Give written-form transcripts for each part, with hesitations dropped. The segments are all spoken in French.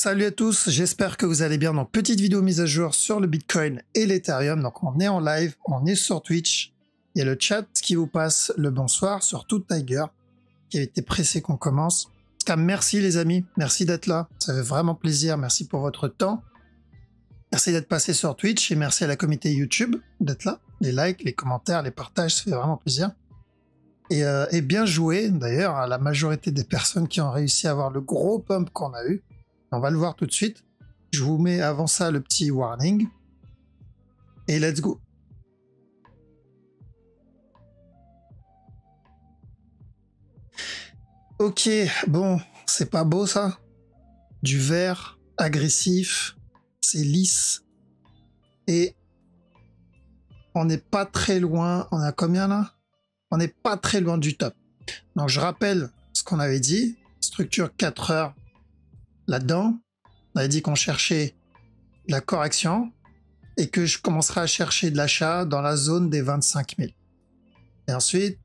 Salut à tous, j'espère que vous allez bien. Donc, petite vidéo mise à jour sur le Bitcoin et l'Ethereum. Donc, on est en live, on est sur Twitch. Il y a le chat qui vous passe le bonsoir, surtout Tiger, qui a été pressé qu'on commence. En tout cas, merci les amis, merci d'être là. Ça fait vraiment plaisir, merci pour votre temps. Merci d'être passé sur Twitch et merci à la communauté YouTube d'être là. Les likes, les commentaires, les partages, ça fait vraiment plaisir. Et bien joué d'ailleurs à la majorité des personnes qui ont réussi à avoir le gros pump qu'on a eu. On va le voir tout de suite. Je vous mets avant ça le petit warning. Et let's go. Ok, bon, c'est pas beau ça. Du vert, agressif, c'est lisse. Et on n'est pas très loin. On a combien là? On n'est pas très loin du top. Donc je rappelle ce qu'on avait dit. Structure 4 heures. Là-dedans, on avait dit qu'on cherchait la correction et que je commencerai à chercher de l'achat dans la zone des 25 000. Et ensuite,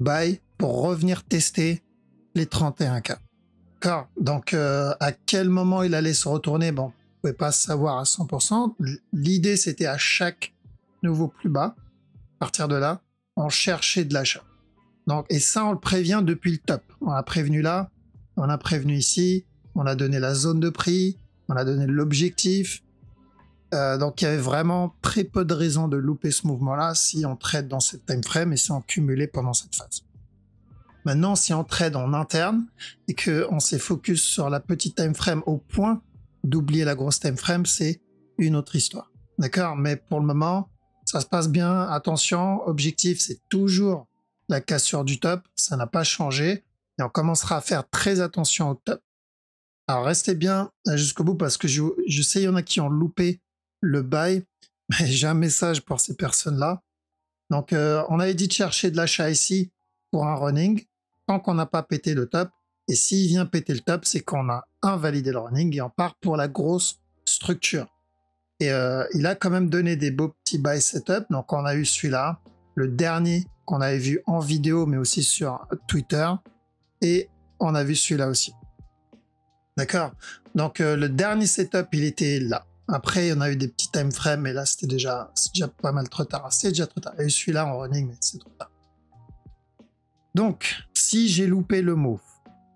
buy pour revenir tester les 31K. D'accord. Donc, à quel moment il allait se retourner, bon, on ne pouvait pas savoir à 100%. L'idée, c'était à chaque nouveau plus bas, à partir de là, on cherchait de l'achat. Donc, et ça, on le prévient depuis le top. On a prévenu là, on a prévenu ici. On a donné la zone de prix, on a donné l'objectif. Donc il y avait vraiment très peu de raisons de louper ce mouvement-là si on trade dans cette time frame et si on cumulait pendant cette phase. Maintenant, si on trade en interne et qu'on s'est focus sur la petite time frame au point d'oublier la grosse time frame, c'est une autre histoire. D'accord? Mais pour le moment, ça se passe bien. Attention, objectif, c'est toujours la cassure du top. Ça n'a pas changé et on commencera à faire très attention au top. Alors restez bien jusqu'au bout parce que je sais il y en a qui ont loupé le buy, mais j'ai un message pour ces personnes-là. Donc on avait dit de chercher de l'achat ici pour un running tant qu'on n'a pas pété le top. Et s'il vient péter le top, c'est qu'on a invalidé le running et on part pour la grosse structure. Et il a quand même donné des beaux petits buy setup. Donc on a eu celui-là, le dernier qu'on avait vu en vidéo mais aussi sur Twitter. Et on a vu celui-là aussi. D'accord. Donc le dernier setup, il était là. Après, on a eu des petits time frames, mais là, c'est déjà pas mal trop tard. C'est déjà trop tard. Et celui-là en running, mais c'est trop tard. Donc, si j'ai loupé le move,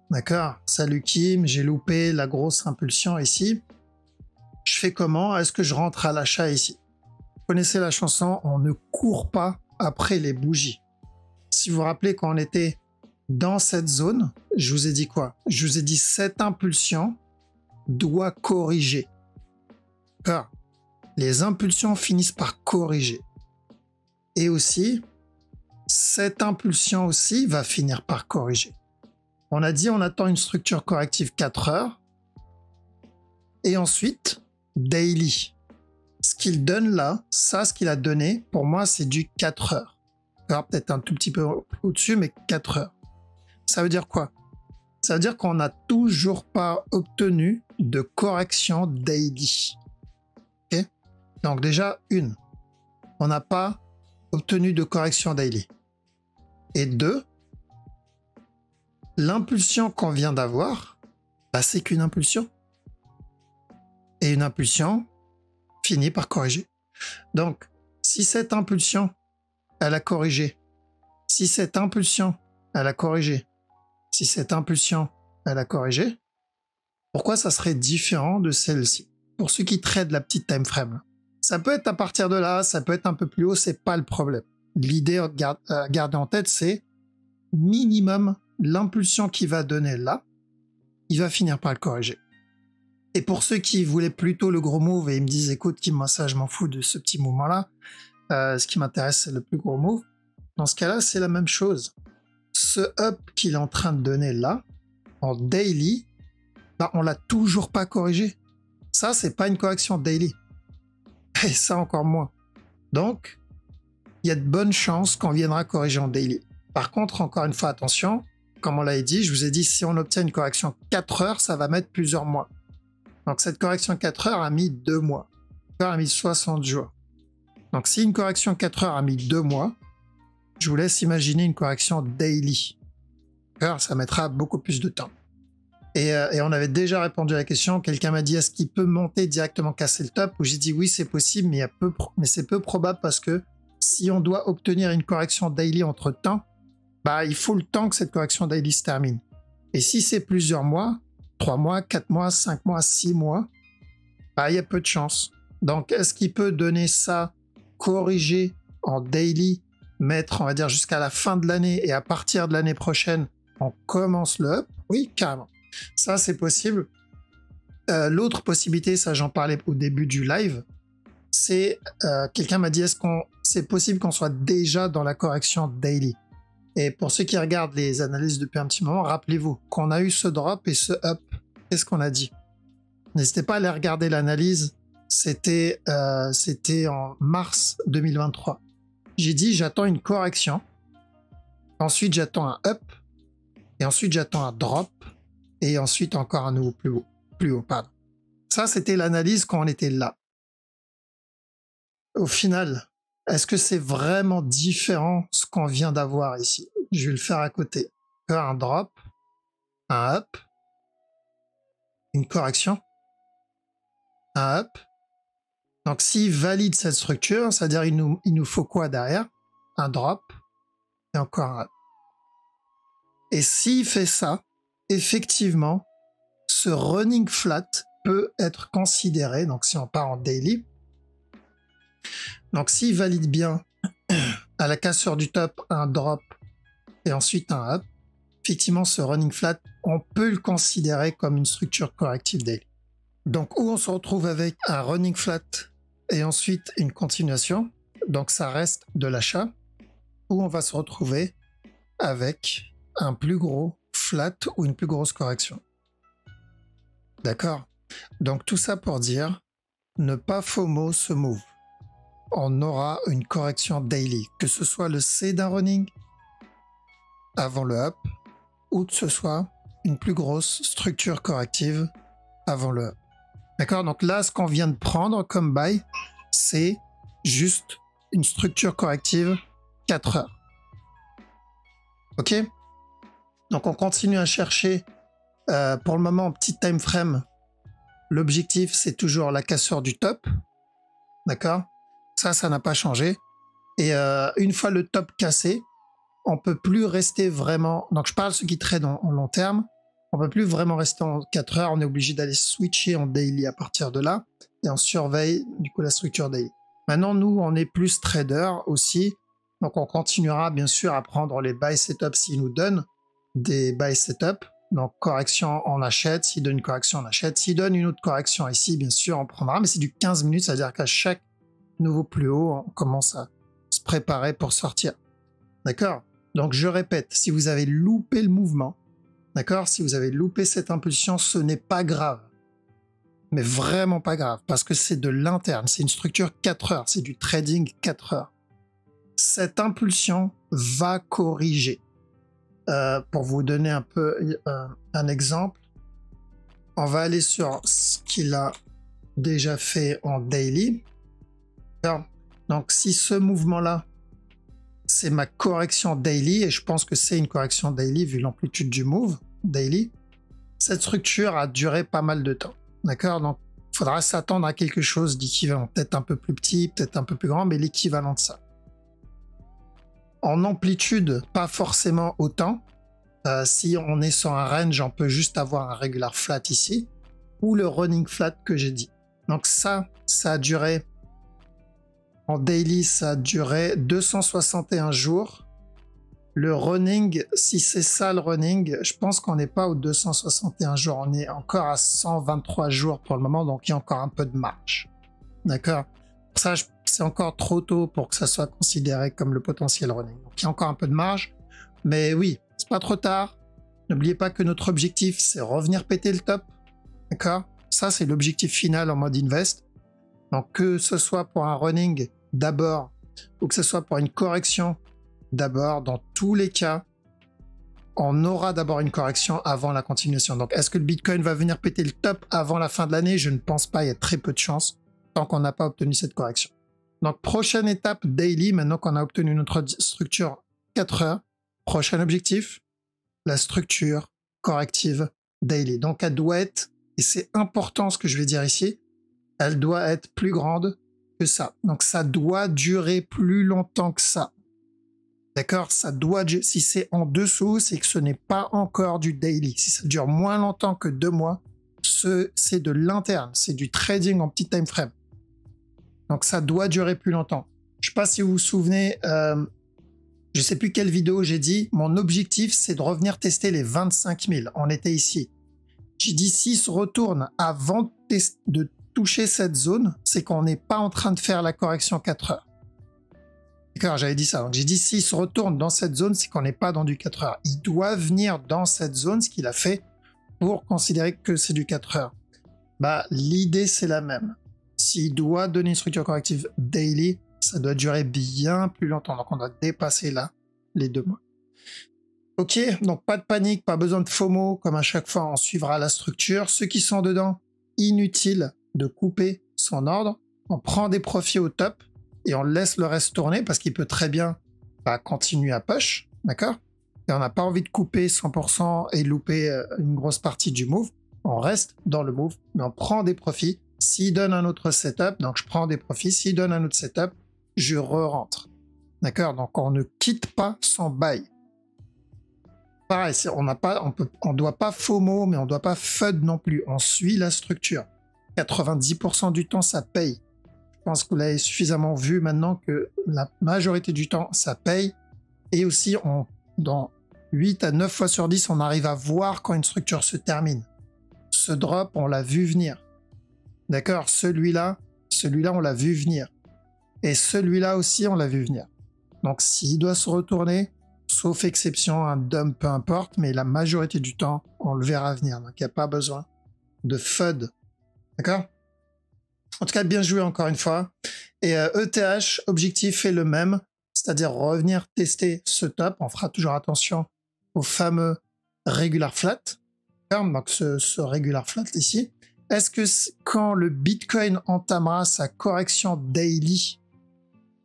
d'accord. Salut Kim, j'ai loupé la grosse impulsion ici. Je fais comment? Est-ce que je rentre à l'achat ici? Vous connaissez la chanson, on ne court pas après les bougies. Si vous vous rappelez quand on était dans cette zone, je vous ai dit quoi? Je vous ai dit cette impulsion doit corriger. Car les impulsions finissent par corriger. Et aussi, cette impulsion aussi va finir par corriger. On a dit on attend une structure corrective 4 heures. Et ensuite, daily. Ce qu'il donne là, ça, ce qu'il a donné, pour moi, c'est du 4 heures. Alors peut-être un tout petit peu au-dessus, mais 4 heures. Ça veut dire quoi? Ça veut dire qu'on n'a toujours pas obtenu de correction daily. Okay? Donc déjà, on n'a pas obtenu de correction daily. Et 2, l'impulsion qu'on vient d'avoir, bah, c'est qu'une impulsion. Et une impulsion finit par corriger. Donc, si cette impulsion, elle a corrigé, si cette impulsion, elle a corrigé, si cette impulsion, elle a corrigé, pourquoi ça serait différent de celle-ci? Pour ceux qui traitent la petite time frame. Ça peut être à partir de là, ça peut être un peu plus haut, c'est pas le problème. L'idée à garder en tête, c'est minimum l'impulsion qu'il va donner là, il va finir par le corriger. Et pour ceux qui voulaient plutôt le gros move et ils me disent, écoute, Kim, moi ça, je m'en fous de ce petit mouvement-là, ce qui m'intéresse, c'est le plus gros move. Dans ce cas-là, c'est la même chose. Ce up qu'il est en train de donner là, en daily, bah, on l'a toujours pas corrigé. Ça, c'est pas une correction daily. Et ça, encore moins. Donc, il y a de bonnes chances qu'on viendra corriger en daily. Par contre, encore une fois, attention, comme on l'a dit, je vous ai dit, si on obtient une correction 4 heures, ça va mettre plusieurs mois. Donc, cette correction 4 heures a mis 2 mois. Elle a mis 60 jours. Donc, si une correction 4 heures a mis 2 mois, je vous laisse imaginer une correction daily. Ça mettra beaucoup plus de temps. Et on avait déjà répondu à la question. Quelqu'un m'a dit, est-ce qu'il peut monter directement casser le top? Où j'ai dit oui, c'est possible, mais, c'est peu probable parce que si on doit obtenir une correction daily entre temps, bah, il faut le temps que cette correction daily se termine. Et si c'est plusieurs mois, 3 mois, 4 mois, 5 mois, 6 mois, bah, il y a peu de chance. Donc, est-ce qu'il peut donner ça, corriger en daily, mettre, on va dire, jusqu'à la fin de l'année et à partir de l'année prochaine, on commence le up? Oui, carrément. Ça, c'est possible. L'autre possibilité, ça j'en parlais au début du live, c'est quelqu'un m'a dit est-ce qu'on c'est possible qu'on soit déjà dans la correction daily? Et pour ceux qui regardent les analyses depuis un petit moment, rappelez-vous qu'on a eu ce drop et ce up. Qu'est-ce qu'on a dit? N'hésitez pas à aller regarder l'analyse. C'était en mars 2023. J'ai dit j'attends une correction. Ensuite j'attends un up. Et ensuite j'attends un drop. Et ensuite encore un nouveau plus haut, pardon. Ça, c'était l'analyse quand on était là. Au final, est-ce que c'est vraiment différent ce qu'on vient d'avoir ici? Je vais le faire à côté. Un drop, un up, une correction, un up. Donc, s'il valide cette structure, c'est-à-dire il nous faut quoi derrière? Un drop et encore un up. Et s'il fait ça, effectivement, ce running flat peut être considéré, donc si on part en daily, donc s'il valide bien à la cassure du top un drop et ensuite un up, effectivement ce running flat, on peut le considérer comme une structure corrective daily. Donc où on se retrouve avec un running flat et ensuite une continuation, donc ça reste de l'achat, où on va se retrouver avec un plus gros flat ou une plus grosse correction. D'accord? Donc tout ça pour dire, ne pas FOMO ce move. On aura une correction daily, que ce soit le C d'un running avant le up, ou que ce soit une plus grosse structure corrective avant le up. D'accord? Donc là, ce qu'on vient de prendre comme buy, c'est juste une structure corrective 4 heures. Ok? Donc on continue à chercher pour le moment en petit time frame. L'objectif, c'est toujours la cassure du top. D'accord? Ça n'a pas changé. Et une fois le top cassé, on peut plus rester vraiment... Donc je parle de ceux qui tradent en long terme. On peut plus vraiment rester en 4 heures. On est obligé d'aller switcher en daily à partir de là. Et on surveille du coup la structure daily. Maintenant, nous, on est plus trader aussi. Donc on continuera bien sûr à prendre les buy setup s'ils nous donnent des buy setup. Donc correction, on achète. S'il donne une correction, on achète. S'il donne une autre correction ici, bien sûr, on prendra. Mais c'est du 15 minutes, c'est-à-dire qu'à chaque nouveau plus haut, on commence à se préparer pour sortir. D'accord? Donc je répète, si vous avez loupé le mouvement, d'accord? Si vous avez loupé cette impulsion, ce n'est pas grave. Mais vraiment pas grave, parce que c'est de l'interne. C'est une structure 4 heures. C'est du trading 4 heures. Cette impulsion va corriger. Pour vous donner un peu un exemple, on va aller sur ce qu'il a déjà fait en daily. Donc si ce mouvement-là, c'est ma correction daily, et je pense que c'est une correction daily vu l'amplitude du move daily, cette structure a duré pas mal de temps. D'accord? Donc il faudra s'attendre à quelque chose d'équivalent, peut-être un peu plus petit, peut-être un peu plus grand, mais l'équivalent de ça. En amplitude, pas forcément autant. Si on est sur un range, on peut juste avoir un regular flat ici, ou le running flat que j'ai dit. Donc ça a duré, en daily, ça a duré 261 jours. Le running, si c'est ça le running, je pense qu'on n'est pas aux 261 jours, on est encore à 123 jours pour le moment, donc il y a encore un peu de marge. D'accord? Pour ça, c'est encore trop tôt pour que ça soit considéré comme le potentiel running. Donc il y a encore un peu de marge, mais oui, c'est pas trop tard. N'oubliez pas que notre objectif, c'est revenir péter le top. D'accord? Ça, c'est l'objectif final en mode invest. Donc que ce soit pour un running d'abord, ou que ce soit pour une correction d'abord, dans tous les cas, on aura d'abord une correction avant la continuation. Donc est-ce que le Bitcoin va venir péter le top avant la fin de l'année? Je ne pense pas, il y a très peu de chances, tant qu'on n'a pas obtenu cette correction. Donc prochaine étape daily, maintenant qu'on a obtenu notre structure 4 heures, prochain objectif, la structure corrective daily. Donc elle doit être, et c'est important ce que je vais dire ici, elle doit être plus grande que ça. Donc ça doit durer plus longtemps que ça. D'accord? Ça doit, si c'est en dessous, c'est que ce n'est pas encore du daily. Si ça dure moins longtemps que 2 mois, c'est de l'interne, c'est du trading en petit time frame. Donc ça doit durer plus longtemps. Je ne sais pas si vous vous souvenez, je ne sais plus quelle vidéo j'ai dit, mon objectif c'est de revenir tester les 25 000. On était ici. J'ai dit s'il se retourne avant de toucher cette zone, c'est qu'on n'est pas en train de faire la correction 4 heures. D'accord, j'avais dit ça. Donc j'ai dit s'il se retourne dans cette zone, c'est qu'on n'est pas dans du 4 heures. Il doit venir dans cette zone, ce qu'il a fait, pour considérer que c'est du 4 heures. Bah, l'idée c'est la même. S'il doit donner une structure corrective daily, ça doit durer bien plus longtemps. Donc on doit dépasser là les 2 mois. Ok, donc pas de panique, pas besoin de FOMO. Comme à chaque fois, on suivra la structure. Ceux qui sont dedans, inutile de couper son ordre. On prend des profits au top et on laisse le reste tourner parce qu'il peut très bien continuer à push, d'accord? Et on n'a pas envie de couper 100% et louper une grosse partie du move. On reste dans le move, mais on prend des profits. S'il donne un autre setup, donc je prends des profits. S'il donne un autre setup, je re-rentre. D'accord? Donc on ne quitte pas son buy. Pareil, on doit pas FOMO, mais on doit pas FUD non plus. On suit la structure. 90% du temps, ça paye. Je pense que vous l'avez suffisamment vu maintenant que la majorité du temps, ça paye. Et aussi, dans 8 à 9 fois sur 10, on arrive à voir quand une structure se termine. Ce drop, on l'a vu venir. D'accord? Celui-là, on l'a vu venir. Et celui-là aussi, on l'a vu venir. Donc, s'il doit se retourner, sauf exception, un dump, peu importe, mais la majorité du temps, on le verra venir. Donc, il n'y a pas besoin de FUD. D'accord? En tout cas, bien joué encore une fois. Et ETH, objectif est le même, c'est-à-dire revenir tester ce top. On fera toujours attention au fameux regular flat. Donc, ce regular flat ici. Est-ce que quand le Bitcoin entamera sa correction daily,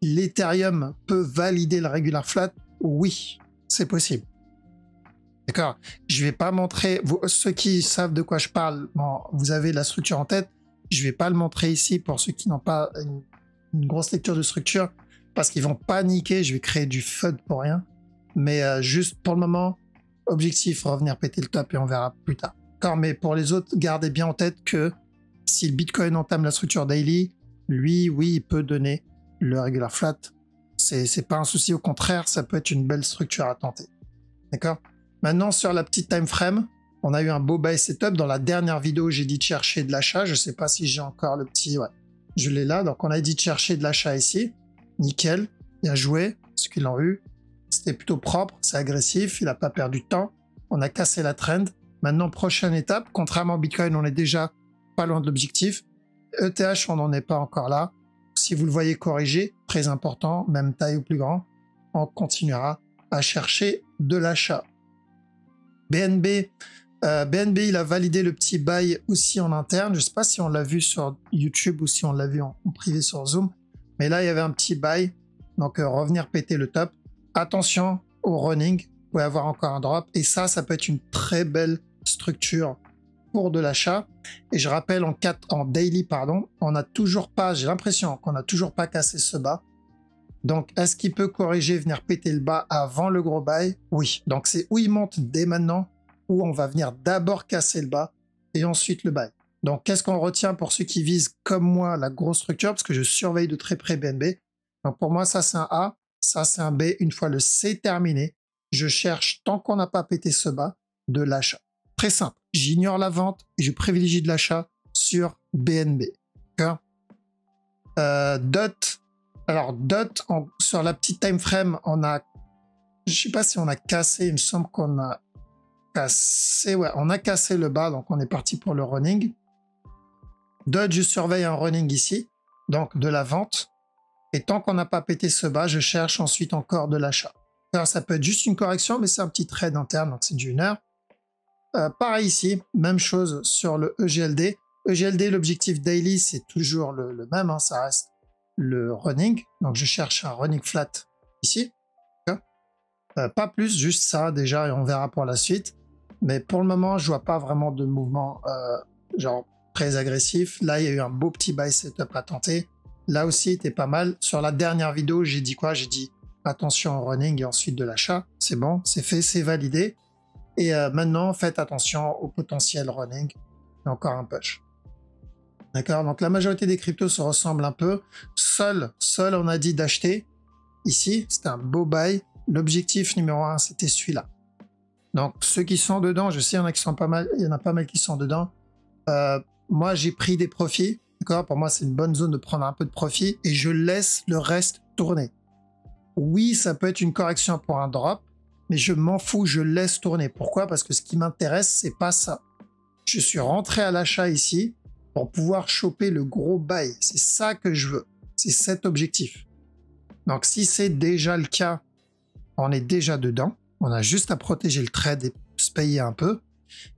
l'Ethereum peut valider le regular flat? Oui, c'est possible. D'accord? Je ne vais pas montrer, ceux qui savent de quoi je parle, bon, vous avez la structure en tête, je ne vais pas le montrer ici pour ceux qui n'ont pas une grosse lecture de structure, parce qu'ils vont paniquer, je vais créer du FUD pour rien. Mais juste pour le moment, objectif, revenir péter le top et on verra plus tard. D'accord? Mais pour les autres, gardez bien en tête que si le Bitcoin entame la structure daily, lui, oui, il peut donner le regular flat. C'est pas un souci, au contraire, ça peut être une belle structure à tenter. D'accord? Maintenant, sur la petite time frame, on a eu un beau buy setup. Dans la dernière vidéo, j'ai dit de chercher de l'achat. Je sais pas si j'ai encore le petit... Ouais, je l'ai là. Donc, on a dit de chercher de l'achat ici. Nickel. Bien joué. Ceux qui l'ont eu. C'était plutôt propre. C'est agressif. Il n'a pas perdu de temps. On a cassé la trend. Maintenant, prochaine étape. Contrairement au Bitcoin, on est déjà pas loin de l'objectif. ETH, on n'en est pas encore là. Si vous le voyez corriger, très important, même taille ou plus grand, on continuera à chercher de l'achat. BNB, il a validé le petit buy aussi en interne. Je ne sais pas si on l'a vu sur YouTube ou si on l'a vu en privé sur Zoom. Mais là, il y avait un petit buy. Donc, revenir péter le top. Attention au running. Vous pouvez avoir encore un drop. Et ça peut être une très belle structure pour de l'achat. Et je rappelle, en daily, on n'a toujours pas, j'ai l'impression qu'on n'a toujours pas cassé ce bas. Donc, est-ce qu'il peut corriger, venir péter le bas avant le gros buy? Oui. Donc, c'est où il monte dès maintenant, où on va venir d'abord casser le bas et ensuite le buy. Donc, qu'est-ce qu'on retient pour ceux qui visent comme moi la grosse structure? Parce que je surveille de très près BNB. Donc, pour moi, ça, c'est un A. Ça, c'est un B. Une fois le C terminé, je cherche, tant qu'on n'a pas pété ce bas, de l'achat. Très simple. J'ignore la vente et je privilégie de l'achat sur BNB. D'accord? DOT. Alors, DOT, sur la petite time frame, on a, je sais pas si on a cassé, il me semble qu'on a cassé, ouais, on a cassé le bas, donc on est parti pour le running. DOT, je surveille un running ici, donc de la vente. Et tant qu'on n'a pas pété ce bas, je cherche ensuite encore de l'achat. Alors, ça peut être juste une correction, mais c'est un petit trade interne, donc c'est du 1 heure. Pareil ici, même chose sur le EGLD. EGLD, l'objectif daily, c'est toujours le même, hein, ça reste le running. Donc, je cherche un running flat ici. Pas plus, juste ça déjà, et on verra pour la suite. Mais pour le moment, je vois pas vraiment de mouvement genre très agressif. Là, il y a eu un beau petit buy setup à tenter. Là aussi, il était pas mal. Sur la dernière vidéo, j'ai dit quoi? J'ai dit attention au running et ensuite de l'achat. C'est bon, c'est fait, c'est validé. Et maintenant, faites attention au potentiel running. Et encore un push. D'accord? Donc la majorité des cryptos se ressemblent un peu. Seul, on a dit d'acheter. Ici, c'était un beau buy. L'objectif numéro 1, c'était celui-là. Donc ceux qui sont dedans, je sais, il y en a qui sont pas mal, il y en a pas mal qui sont dedans. Moi, j'ai pris des profits. D'accord? Pour moi, c'est une bonne zone de prendre un peu de profit et je laisse le reste tourner. Oui, ça peut être une correction pour un drop, mais je m'en fous, je laisse tourner. Pourquoi? Parce que ce qui m'intéresse, c'est pas ça. Je suis rentré à l'achat ici pour pouvoir choper le gros buy. C'est ça que je veux. C'est cet objectif. Donc, si c'est déjà le cas, on est déjà dedans. On a juste à protéger le trade et se payer un peu.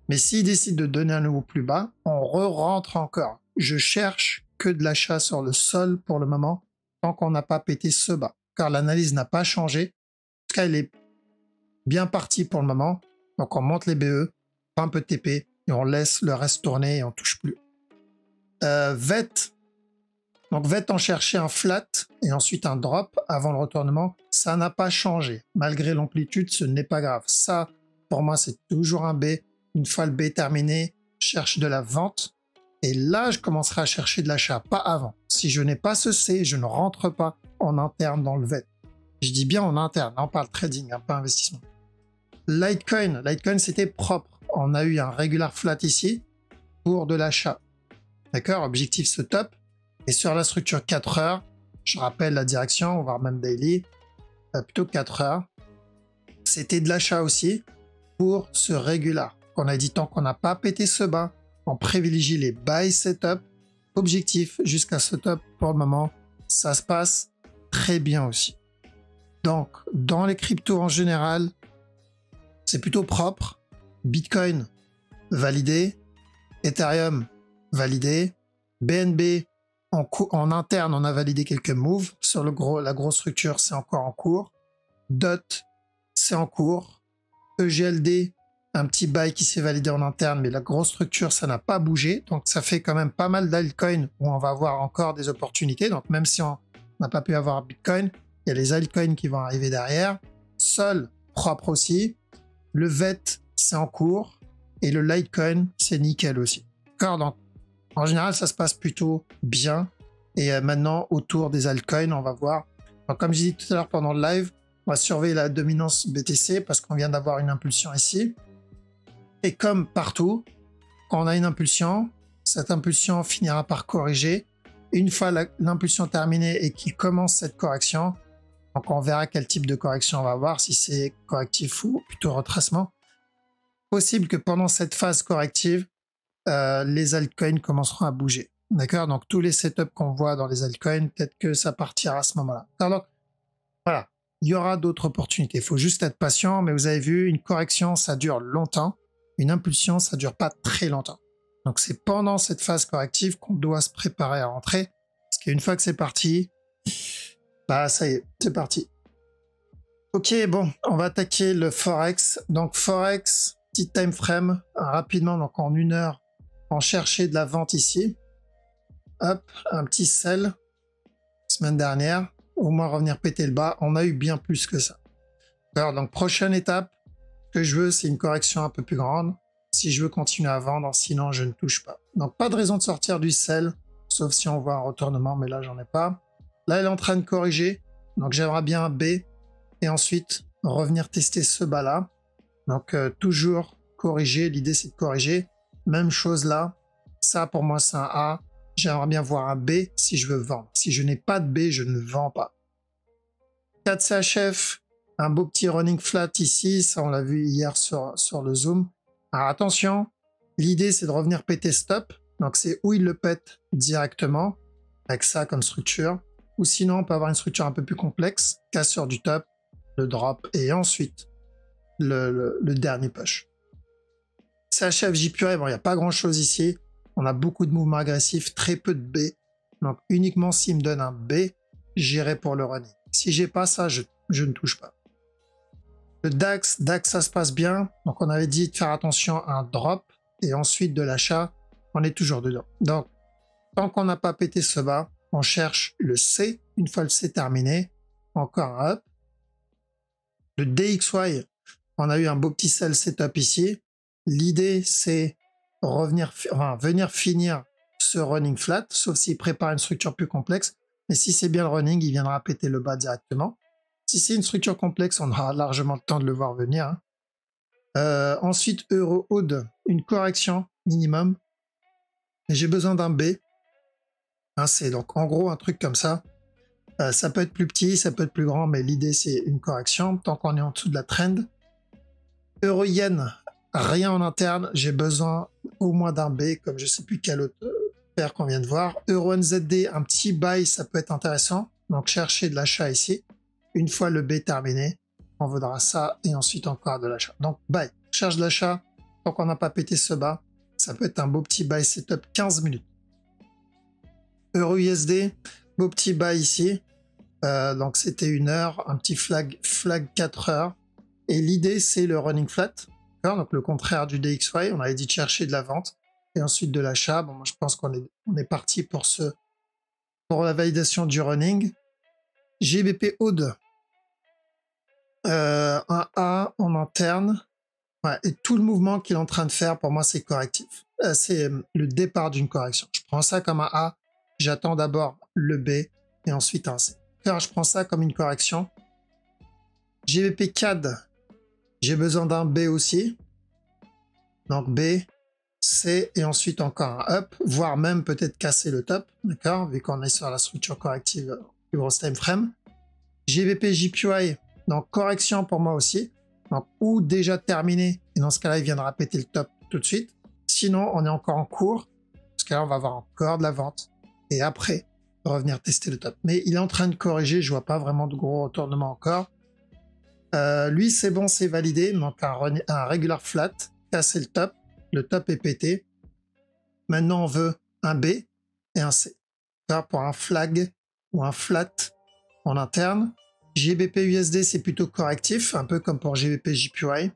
Mais s'il décide de donner un nouveau plus bas, on re-rentre encore. Je cherche que de l'achat sur le sol pour le moment, tant qu'on n'a pas pété ce bas. Car l'analyse n'a pas changé. En tout cas, elle est bien partie pour le moment. Donc on monte les BE, un peu de TP, et on laisse le reste tourner et on touche plus. VET. Donc VET en cherchait un flat et ensuite un drop avant le retournement. Ça n'a pas changé. Malgré l'amplitude, ce n'est pas grave. Ça, pour moi, c'est toujours un B. Une fois le B terminé, je cherche de la vente. Et là, je commencerai à chercher de l'achat, pas avant. Si je n'ai pas ce C, je ne rentre pas en interne dans le VET. Je dis bien en interne, on parle trading, hein, pas investissement. Litecoin, c'était propre. On a eu un regular flat ici pour de l'achat. D'accord, objectif ce top. Et sur la structure 4 heures, je rappelle la direction, voire même daily, plutôt 4 heures, c'était de l'achat aussi pour ce regular. On a dit tant qu'on n'a pas pété ce bas, on privilégie les buy setup. Objectif jusqu'à ce top pour le moment, ça se passe très bien aussi. Donc, dans les cryptos en général, c'est plutôt propre. Bitcoin, validé. Ethereum, validé. BNB, en interne, on a validé quelques moves. Sur la grosse structure, c'est encore en cours. DOT, c'est en cours. EGLD, un petit buy qui s'est validé en interne, mais la grosse structure, ça n'a pas bougé. Donc, ça fait quand même pas mal d'altcoins où on va avoir encore des opportunités. Donc, même si on n'a pas pu avoir Bitcoin, il y a les altcoins qui vont arriver derrière. Sol, propre aussi. Le VET, c'est en cours. Et le Litecoin, c'est nickel aussi. D'accord? Donc, en général, ça se passe plutôt bien. Et maintenant, autour des altcoins, on va voir. Donc, comme j'ai dit tout à l'heure pendant le live, on va surveiller la dominance BTC parce qu'on vient d'avoir une impulsion ici. Et comme partout, quand on a une impulsion, cette impulsion finira par corriger. Une fois l'impulsion terminée et qu'il commence cette correction, donc on verra quel type de correction on va avoir, si c'est correctif ou plutôt retracement. Possible que pendant cette phase corrective, les altcoins commenceront à bouger. D'accord? Donc tous les setups qu'on voit dans les altcoins, peut-être que ça partira à ce moment-là. Donc voilà, il y aura d'autres opportunités. Il faut juste être patient, mais vous avez vu, une correction, ça dure longtemps. Une impulsion, ça dure pas très longtemps. Donc c'est pendant cette phase corrective qu'on doit se préparer à rentrer. Parce qu'une fois que c'est parti, bah ça y est, c'est parti. Ok, bon, on va attaquer le Forex. Donc Forex, petit time frame, rapidement, donc en 1 heure, on cherchait de la vente ici. Hop, un petit sell, semaine dernière, au moins revenir péter le bas. On a eu bien plus que ça. Alors, donc prochaine étape, ce que je veux, c'est une correction un peu plus grande. Si je veux continuer à vendre, sinon je ne touche pas. Donc pas de raison de sortir du sell, sauf si on voit un retournement, mais là j'en ai pas. Là elle est en train de corriger, donc j'aimerais bien un B, et ensuite revenir tester ce bas là. Donc toujours corriger, l'idée c'est de corriger. Même chose là, ça pour moi c'est un A, j'aimerais bien voir un B si je veux vendre. Si je n'ai pas de B, je ne vends pas. 4 CHF, un beau petit running flat ici, ça on l'a vu hier sur le zoom. Alors attention, l'idée c'est de revenir péter stop, donc c'est où il le pète directement, avec ça comme structure, ou sinon on peut avoir une structure un peu plus complexe, cassure du top, le drop, et ensuite le dernier push. CHF, JPURE, bon il n'y a pas grand chose ici, on a beaucoup de mouvements agressifs, très peu de B, donc uniquement s'il me donne un B, j'irai pour le running. Si j'ai pas ça, je ne touche pas. Le DAX, ça se passe bien. Donc, on avait dit de faire attention à un drop et ensuite de l'achat. On est toujours dedans. Donc, tant qu'on n'a pas pété ce bas, on cherche le C. Une fois le C terminé, encore un up. Le DXY, on a eu un beau petit sell setup ici. L'idée, c'est venir finir ce running flat, sauf s'il prépare une structure plus complexe. Mais si c'est bien le running, il viendra péter le bas directement. Si c'est une structure complexe, on aura largement le temps de le voir venir. Ensuite, Euro-Aude, une correction minimum. Et j'ai besoin d'un B, un C. Donc en gros, un truc comme ça. Ça peut être plus petit, ça peut être plus grand, mais l'idée c'est une correction tant qu'on est en dessous de la trend. Euro-Yen, rien en interne. J'ai besoin au moins d'un B, comme je ne sais plus quel autre paire qu'on vient de voir. Euro-NZD, un petit buy, ça peut être intéressant. Donc chercher de l'achat ici. Une fois le B terminé, on vaudra ça et ensuite encore de l'achat. Donc buy, cherche de l'achat. Tant qu'on n'a pas pété ce bas, ça peut être un beau petit buy setup 15 minutes. Euro-USD, beau petit buy ici. Donc c'était 1 heure, un petit flag 4 heures. Et l'idée c'est le running flat. Donc le contraire du DXY. On avait dit de chercher de la vente et ensuite de l'achat. Bon, moi je pense qu'on est parti pour la validation du running. GBP Aude. Un A en interne. Ouais, et tout le mouvement qu'il est en train de faire, pour moi, c'est correctif. C'est le départ d'une correction. Je prends ça comme un A. J'attends d'abord le B et ensuite un C. Car je prends ça comme une correction. GBP CAD. J'ai besoin d'un B aussi. Donc B, C et ensuite encore un up, voire même peut-être casser le top. D'accord, vu qu'on est sur la structure corrective du gros time frame. GBP JPY. Donc correction pour moi aussi. Donc, ou déjà terminé, et dans ce cas-là, il viendra péter le top tout de suite. Sinon, on est encore en cours, parce que là, on va avoir encore de la vente, et après, revenir tester le top. Mais il est en train de corriger, je vois pas vraiment de gros retournements encore. Lui, c'est bon, c'est validé, donc un regular flat, casser le top est pété. Maintenant, on veut un B et un C. Là, pour un flag ou un flat en interne. GBP USD, c'est plutôt correctif, un peu comme pour GBP JPY.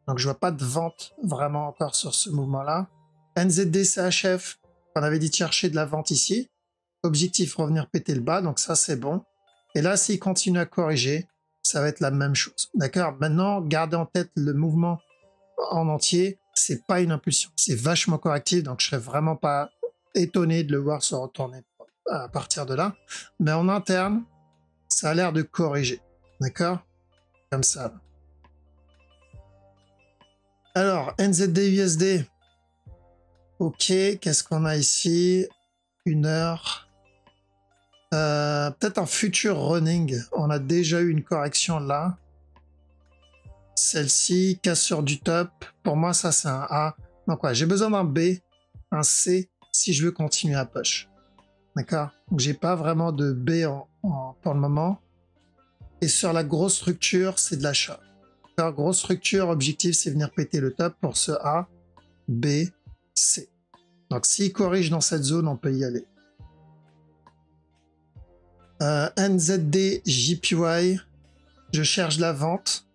Donc, je vois pas de vente vraiment encore sur ce mouvement-là. NZD CHF, on avait dit de chercher de la vente ici. Objectif, revenir péter le bas, donc ça, c'est bon. Et là, s'il continue à corriger, ça va être la même chose. D'accord? Maintenant, gardez en tête le mouvement en entier. C'est pas une impulsion, c'est vachement correctif, donc je serais vraiment pas étonné de le voir se retourner à partir de là. Mais en interne, ça a l'air de corriger, d'accord? Comme ça. Alors, NZD USD. Ok, qu'est-ce qu'on a ici? 1 heure. Peut-être un futur running. On a déjà eu une correction là. Celle-ci, cassure du top. Pour moi, ça, c'est un A. Donc, ouais, j'ai besoin d'un B, un C, si je veux continuer à push. D'accord? Donc, j'ai pas vraiment de B pour le moment. Et sur la grosse structure, c'est de l'achat. Grosse structure, objectif, c'est venir péter le top pour ce A, B, C. Donc, s'il corrige dans cette zone, on peut y aller. NZD, JPY, je cherche la vente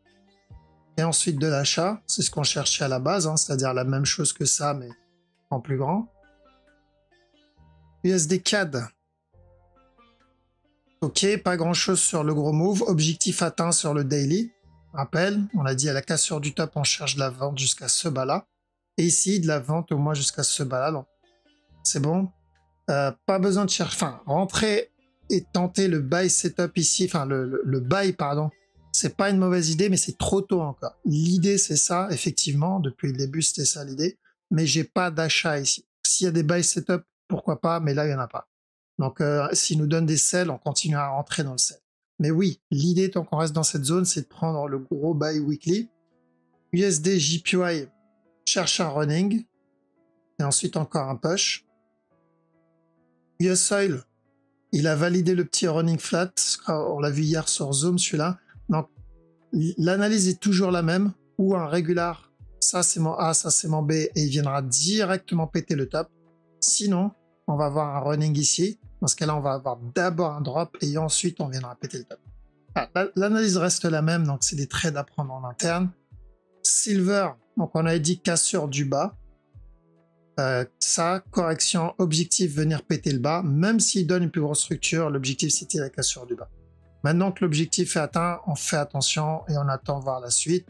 et ensuite de l'achat. C'est ce qu'on cherchait à la base, hein, c'est-à-dire la même chose que ça, mais en plus grand. USD CAD. Ok, pas grand-chose sur le gros move. Objectif atteint sur le daily. Rappel, on a dit à la cassure du top, on cherche de la vente jusqu'à ce bas-là. Et ici, de la vente au moins jusqu'à ce bas-là. Donc, c'est bon. Pas besoin de chercher. Enfin, rentrer et tenter le buy setup ici. Enfin, le buy, pardon. C'est pas une mauvaise idée, mais c'est trop tôt encore. L'idée, c'est ça, effectivement. Depuis le début, c'était ça l'idée. Mais j'ai pas d'achat ici. S'il y a des buy setup, pourquoi pas, mais là, il y en a pas. Donc, s'il nous donne des sells, on continue à rentrer dans le sell. Mais oui, l'idée, tant qu'on reste dans cette zone, c'est de prendre le gros buy weekly. USD JPY cherche un running. Et ensuite, encore un push. US Oil, il a validé le petit running flat. On l'a vu hier sur Zoom, celui-là. Donc, l'analyse est toujours la même. Ou un régular. Ça, c'est mon A, ça, c'est mon B. Et il viendra directement péter le top. Sinon, on va avoir un running ici. Dans ce cas-là, on va avoir d'abord un drop et ensuite, on viendra péter le top. L'analyse reste la même, donc c'est des trades à prendre en interne. Silver, donc on avait dit cassure du bas. Ça, correction, objectif, venir péter le bas. Même s'il donne une plus grosse structure, l'objectif c'était la cassure du bas. Maintenant que l'objectif est atteint, on fait attention et on attend voir la suite.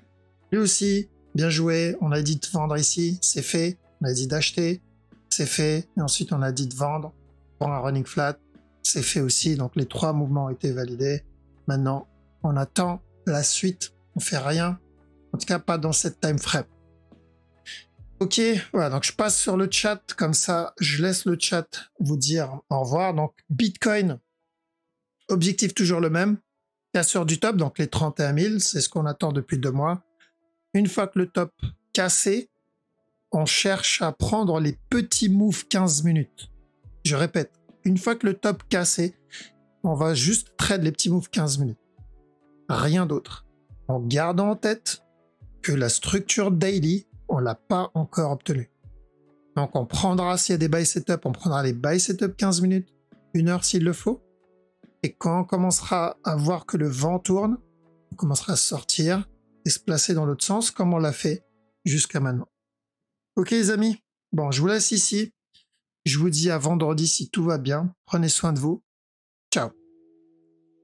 Lui aussi, bien joué. On a dit de vendre ici, c'est fait. On a dit d'acheter, c'est fait. Et ensuite, on a dit de vendre pour un running flat, c'est fait aussi. Donc les 3 mouvements ont été validés. Maintenant, on attend la suite. On fait rien. En tout cas, pas dans cette time frame. Ok, voilà, donc je passe sur le chat, comme ça je laisse le chat vous dire au revoir. Donc Bitcoin, objectif toujours le même, cassure du top, donc les 31 000, c'est ce qu'on attend depuis 2 mois. Une fois que le top cassé, on cherche à prendre les petits moves 15 minutes. Je répète, une fois que le top cassé, on va juste trade les petits moves 15 minutes. Rien d'autre. En gardant en tête que la structure daily, on l'a pas encore obtenue. Donc on prendra, s'il y a des buy setup, on prendra les buy setup 15 minutes, 1 heure s'il le faut. Et quand on commencera à voir que le vent tourne, on commencera à sortir et se placer dans l'autre sens comme on l'a fait jusqu'à maintenant. Ok les amis, bon je vous laisse ici. Je vous dis à vendredi si tout va bien. Prenez soin de vous. Ciao.